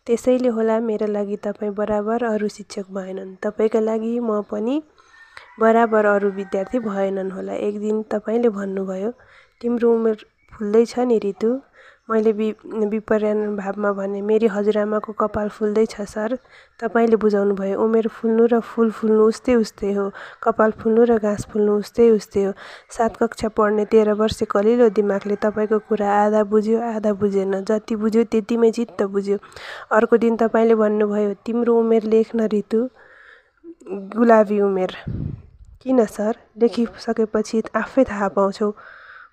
त्यसैले होला मेरा लागि तपाईँ बराबर अरू शिक्षक भएनन्। तपाईँका लागि म पनि बराबर अरू विद्यार्थी भएनन् होला। एक दिन तपाईँले भन्नुभयो, तिम्रो उमेर फुल्दैछ नि रितु। मैले विपरीत भावमा भने, मेरी हजुरआमाको कपाल फुल्दैछ सर। तपाईँले बुझाउनुभयो, उमेर फुल्नु र फुल फुल्नु उस्तै उस्तै हो, कपाल फुल्नु र घाँस फुल्नु उस्तै उस्तै हो। 7 कक्षा पढ्ने 13 वर्षे कलिलो दिमागले तपाईँको कुरा आधा बुझ्यो आधा बुझेन, जति बुझ्यो त्यतिमै चित्त बुझ्यो। अर्को दिन तपाईँले भन्नुभयो, तिम्रो उमेर लेख्न रितु, गुलाबी उमेर। किन सर? लेखिसकेपछि आफै थाहा पाउँछौ।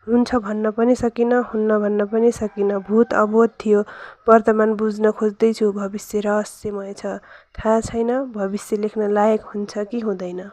हुन्छ भन्न पनि सकिनँ, हुन्न भन्न पनि सकिनँ। भूत अबोध थियो, वर्तमान बुझ्न खोज्दैछु। भविष्य रहस्यमय छ, थाहा छैन भविष्य लेख्न लायक हुन्छ कि हुँदैन।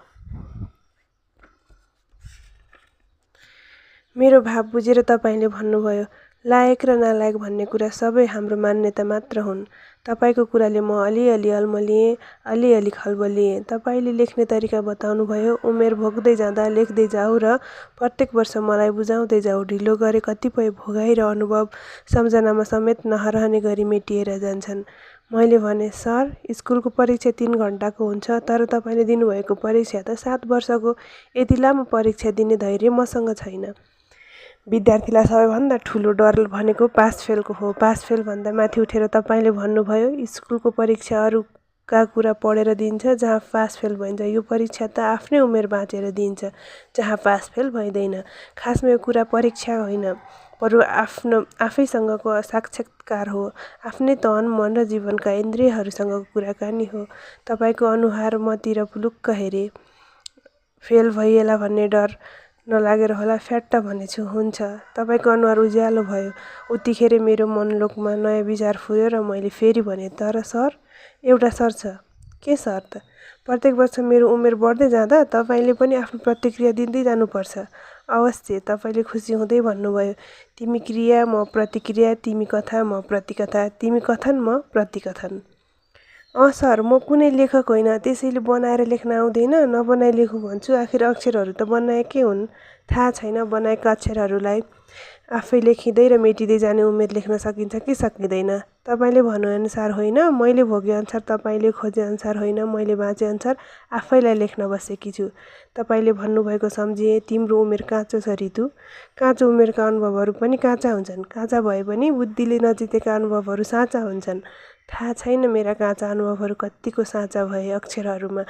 मेरो भाव बुझेर तपाईँले भन्नुभयो, लायक र नालायक भन्ने कुरा सबै हाम्रो मान्यता मात्र हुन्। तपाईँको कुराले म अलिअलि अल्मलिएँ, अलिअलि खलबलिएँ। तपाईँले लेख्ने तरिका बताउनुभयो, उमेर भोग्दै जाँदा लेख्दै जाऊ र प्रत्येक वर्ष मलाई बुझाउँदै जाऊ। ढिलो गरे कतिपय भोगाइ र अनुभव सम्झनामा समेत नरहने गरी मेटिएर जान्छन्। मैले भने, सर, स्कुलको परीक्षा 3 घन्टाको हुन्छ, तर तपाईँले दिनुभएको परीक्षा त 7 वर्षको। यति लामो परीक्षा दिने धैर्य मसँग छैन। विद्यार्थीलाई सबैभन्दा ठुलो डर भनेको पास फेलको हो। पास फेल भन्दा माथि उठेर तपाईँले भन्नुभयो, स्कुलको परीक्षा अरूका कुरा पढेर दिन्छ जहाँ पास फेल भइन्छ। यो परीक्षा त आफ्नै उमेर बाँचेर दिन्छ जहाँ पास फेल भइँदैन। खासमा यो कुरा परीक्षा होइन, बरु आफैसँगको साक्षात्कार हो। आफ्नै तन, मन र जीवनका इन्द्रियहरूसँगको कुराकानी हो। तपाईँको अनुहार मतिर पुलुक्क हेरे। फेल भइएला भन्ने डर नलागेर होला फ्याट्ट भनेछु। हुन्छ। तपाईँको अनुहार उज्यालो भयो। उतिखेर मेरो मनलोकमा नयाँ विचार फुर्यो र मैले फेरि भने, तर सर, एउटा सर छ। के सर त? प्रत्येक वर्ष मेरो उमेर बढ्दै जाँदा तपाईँले पनि आफ्नो प्रतिक्रिया दिँदै जानुपर्छ। अवश्य। तपाईँले खुसी हुँदै भन्नुभयो, तिमी क्रिया म प्रतिक्रिया, तिमी कथा म प्रतिकथा, तिमी कथन म प्रतिकथन। सर, म कुनै लेखक होइन, त्यसैले बनाएर लेख्न आउँदैन। नबनाई लेखु भन्छु। आखिर अक्षरहरू त बनाएकै हुन्। थाहा छैन बनाएका अक्षरहरूलाई आफै लेखिँदै र मेटिँदै जाने उमेर लेख्न सकिन्छ कि सकिँदैन। तपाईँले भनेअनुसार होइन, मैले भोगेअनुसार, तपाईँले खोजेअनुसार होइन, मैले बाँचेअनुसार आफैलाई लेख्न बसेकी छु। तपाईँले भन्नुभएको सम्झिएँ, तिम्रो उमेर काँचो छ रितु। काँचो उमेरका अनुभवहरू पनि काँचा हुन्छन्। काँचा भए पनि बुद्धिले नजितेका अनुभवहरू साँचा हुन्छन्। थाहा छैन मेरा काँचा अनुभवहरू कत्तिको साँचा भए अक्षरहरूमा